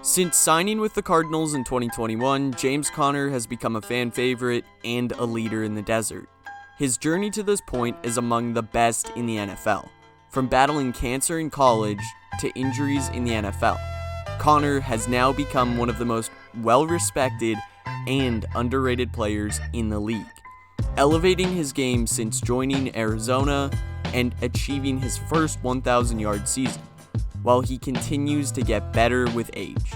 Since signing with the Cardinals in 2021, James Conner has become a fan favorite and a leader in the desert. His journey to this point is among the best in the NFL. From battling cancer in college to injuries in the NFL, Conner has now become one of the most well-respected and underrated players in the league, elevating his game since joining Arizona and achieving his first 1,000-yard season, while he continues to get better with age.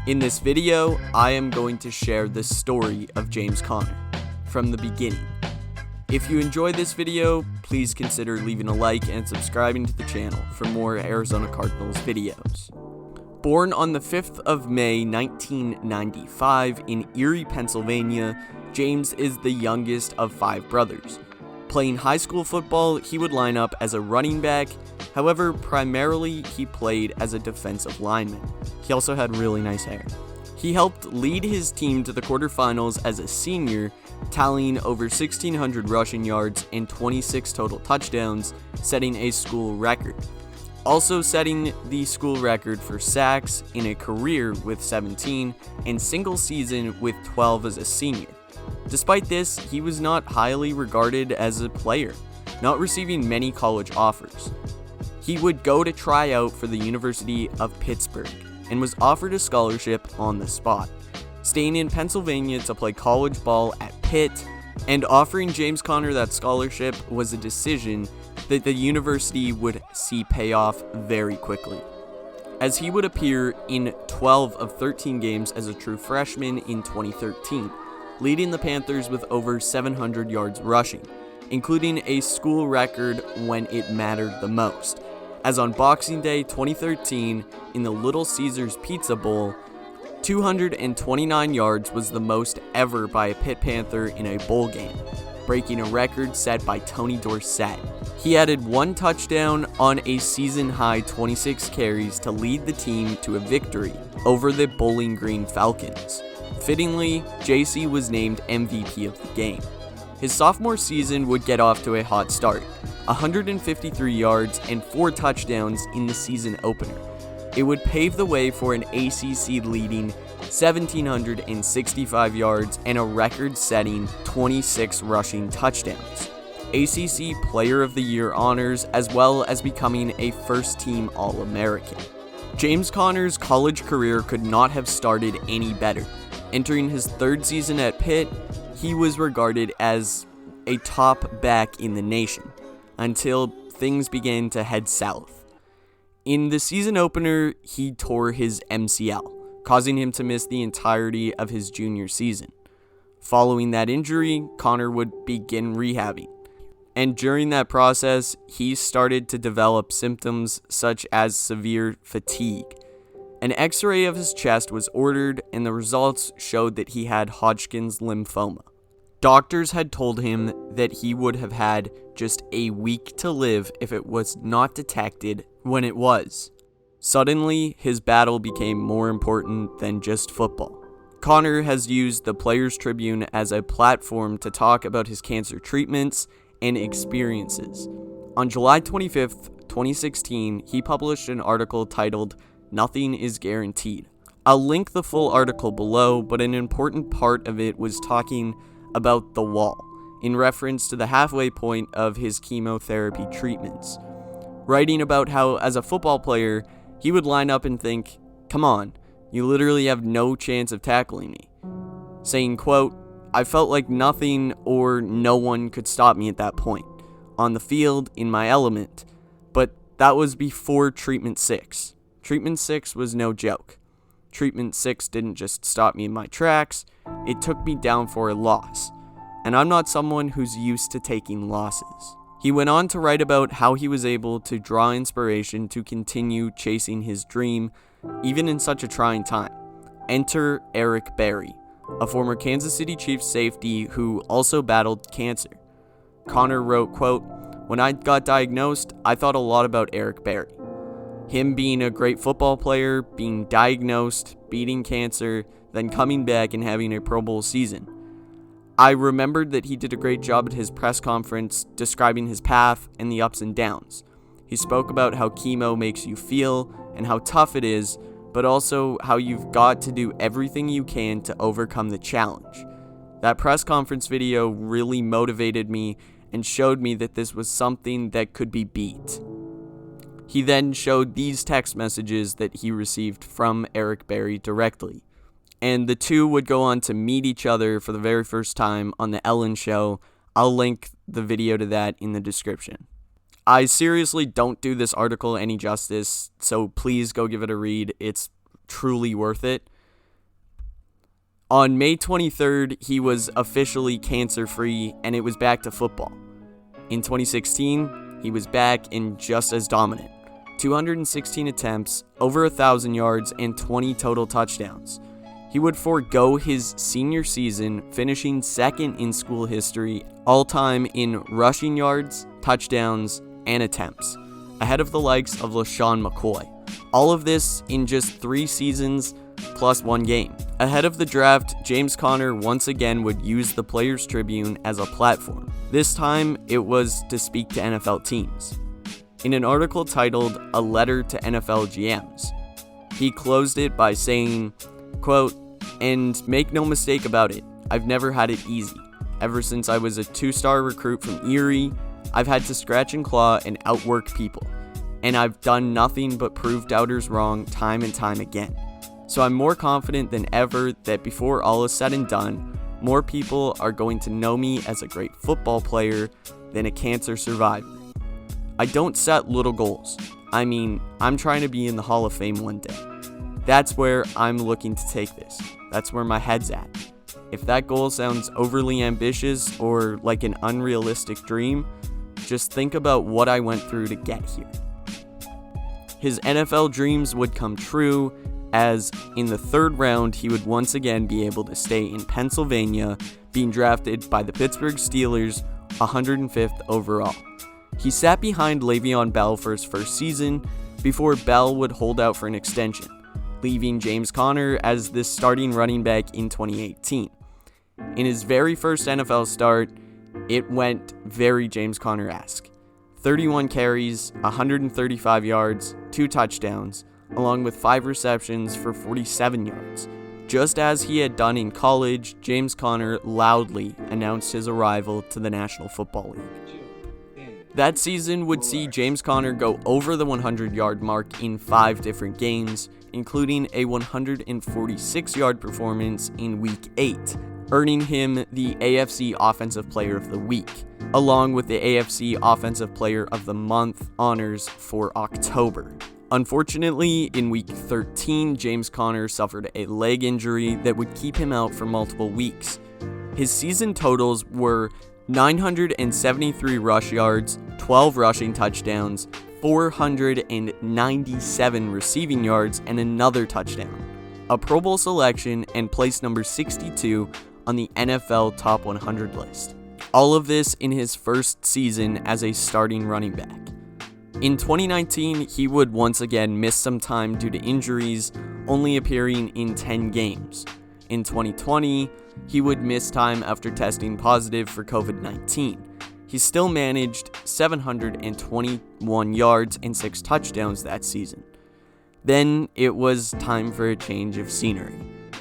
In this video, I am going to share the story of James Conner from the beginning. If you enjoyed this video, please consider leaving a like and subscribing to the channel for more Arizona Cardinals videos. Born on the 5th of May 1995 in Erie, Pennsylvania, James is the youngest of 5 brothers. Playing high school football, he would line up as a running back. However, primarily he played as a defensive lineman. He also had really nice hair. He helped lead his team to the quarterfinals as a senior, tallying over 1,600 rushing yards and 26 total touchdowns, setting a school record. Also setting the school record for sacks in a career with 17 and single season with 12 as a senior. Despite this, he was not highly regarded as a player, not receiving many college offers. He would go to try out for the University of Pittsburgh and was offered a scholarship on the spot, staying in Pennsylvania to play college ball at Pitt, and offering James Conner that scholarship was a decision that the university would see pay off very quickly, as he would appear in 12 of 13 games as a true freshman in 2013, leading the Panthers with over 700 yards rushing, including a school record when it mattered the most, as on Boxing Day 2013 in the Little Caesars Pizza Bowl, 229 yards was the most ever by a Pitt Panther in a bowl game, breaking a record set by Tony Dorsett. He added 1 touchdown on a season-high 26 carries to lead the team to a victory over the Bowling Green Falcons. Fittingly, JC was named MVP of the game. His sophomore season would get off to a hot start, 153 yards and 4 touchdowns in the season opener. It would pave the way for an ACC-leading 1,765 yards and a record-setting 26 rushing touchdowns, ACC Player of the Year honors, as well as becoming a first-team All-American. James Conner's college career could not have started any better. Entering his 3rd season at Pitt, he was regarded as a top back in the nation, until things began to head south. In the season opener, he tore his MCL, causing him to miss the entirety of his junior season. Following that injury, Conner would begin rehabbing, and during that process, he started to develop symptoms such as severe fatigue. An X-ray of his chest was ordered, and the results showed that he had Hodgkin's lymphoma. Doctors had told him that he would have had just a week to live if it was not detected when it was. Suddenly, his battle became more important than just football. Conner has used the Players Tribune as a platform to talk about his cancer treatments and experiences. On July 25th, 2016, he published an article titled, "Nothing is Guaranteed." I'll link the full article below, but an important part of it was talking about the wall, in reference to the halfway point of his chemotherapy treatments, writing about how, as a football player, he would line up and think, "Come on, you literally have no chance of tackling me," saying, quote, "I felt like nothing or no one could stop me at that point, on the field, in my element, but that was before Treatment 6. Treatment 6 was no joke. Treatment 6 didn't just stop me in my tracks, it took me down for a loss, and I'm not someone who's used to taking losses." He went on to write about how he was able to draw inspiration to continue chasing his dream, even in such a trying time. Enter Eric Berry, a former Kansas City Chiefs safety who also battled cancer. Conner wrote, quote, "When I got diagnosed, I thought a lot about Eric Berry. Him being a great football player, being diagnosed, beating cancer, then coming back and having a Pro Bowl season. I remembered that he did a great job at his press conference describing his path and the ups and downs. He spoke about how chemo makes you feel and how tough it is, but also how you've got to do everything you can to overcome the challenge. That press conference video really motivated me and showed me that this was something that could be beat. He then showed these text messages that he received from Eric Berry directly, and the two would go on to meet each other for the very first time on The Ellen Show. I'll link the video to that in the description. I seriously don't do this article any justice, so please go give it a read. It's truly worth it. On May 23rd, he was officially cancer-free, and it was back to football. In 2016, he was back and just as dominant. 216 attempts, over 1,000 yards, and 20 total touchdowns. He would forego his senior season, finishing second in school history all-time in rushing yards, touchdowns, and attempts, ahead of the likes of LaShawn McCoy. All of this in just 3 seasons plus 1 game. Ahead of the draft, James Conner once again would use the Players Tribune as a platform. This time, it was to speak to NFL teams. In an article titled "A Letter to NFL GMs," he closed it by saying, quote, "And make no mistake about it, I've never had it easy. Ever since I was a 2-star recruit from Erie, I've had to scratch and claw and outwork people. And I've done nothing but prove doubters wrong time and time again. So I'm more confident than ever that before all is said and done, more people are going to know me as a great football player than a cancer survivor. I don't set little goals. I mean, I'm trying to be in the Hall of Fame one day. That's where I'm looking to take this. That's where my head's at. If that goal sounds overly ambitious or like an unrealistic dream, just think about what I went through to get here." His NFL dreams would come true, as in the 3rd round he would once again be able to stay in Pennsylvania, being drafted by the Pittsburgh Steelers 105th overall. He sat behind Le'Veon Bell for his first season before Bell would hold out for an extension, leaving James Conner as the starting running back in 2018. In his very first NFL start, it went very James Conner-esque. 31 carries, 135 yards, 2 touchdowns, along with 5 receptions for 47 yards. Just as he had done in college, James Conner loudly announced his arrival to the National Football League. That season would see James Conner go over the 100-yard mark in 5 different games, including a 146-yard performance in Week 8, earning him the AFC Offensive Player of the Week, along with the AFC Offensive Player of the Month honors for October. Unfortunately, in Week 13, James Conner suffered a leg injury that would keep him out for multiple weeks. His season totals were 973 rush yards, 12 rushing touchdowns, 497 receiving yards, and another touchdown, a Pro Bowl selection, and placed number 62 on the NFL Top 100 list. All of this in his first season as a starting running back. In 2019, he would once again miss some time due to injuries, only appearing in 10 games. In 2020, he would miss time after testing positive for COVID-19. He still managed 721 yards and 6 touchdowns that season. Then it was time for a change of scenery.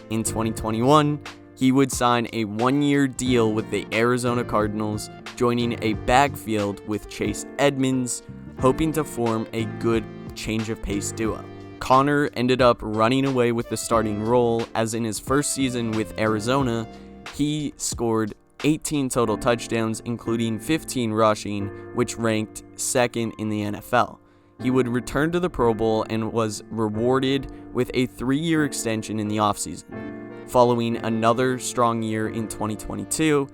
In 2021, he would sign a 1-year deal with the Arizona Cardinals, joining a backfield with Chase Edmonds, hoping to form a good change of pace duo. Conner ended up running away with the starting role, as in his first season with Arizona, he scored 18 total touchdowns, including 15 rushing, which ranked 2nd in the NFL. He would return to the Pro Bowl and was rewarded with a 3-year extension in the offseason. Following another strong year in 2022,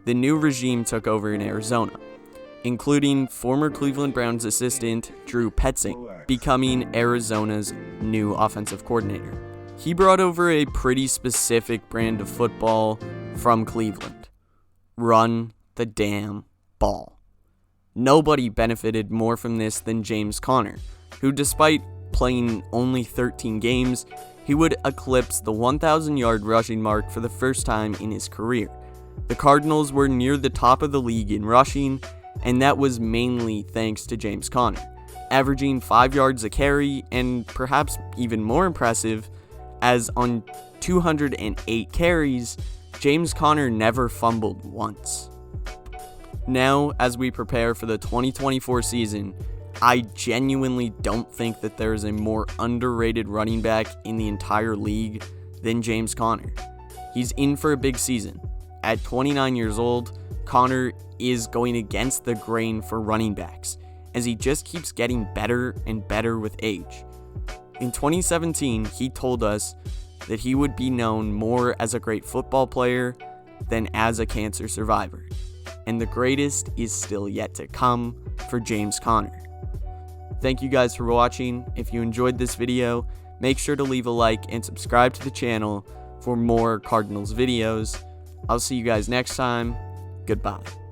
the new regime took over in Arizona, including former Cleveland Browns assistant Drew Petzing, becoming Arizona's new offensive coordinator. He brought over a pretty specific brand of football from Cleveland. Run the damn ball. Nobody benefited more from this than James Conner, who, despite playing only 13 games, he would eclipse the 1,000-yard rushing mark for the first time in his career. The Cardinals were near the top of the league in rushing, and that was mainly thanks to James Conner. averaging 5 yards a carry, and perhaps even more impressive, as on 208 carries, James Conner never fumbled once. Now, as we prepare for the 2024 season, I genuinely don't think that there is a more underrated running back in the entire league than James Conner. He's in for a big season. At 29 years old, Conner is going against the grain for running backs, as he just keeps getting better and better with age. In 2017, he told us that he would be known more as a great football player than as a cancer survivor. And the greatest is still yet to come for James Conner. Thank you guys for watching. If you enjoyed this video, make sure to leave a like and subscribe to the channel for more Cardinals videos. I'll see you guys next time. Goodbye.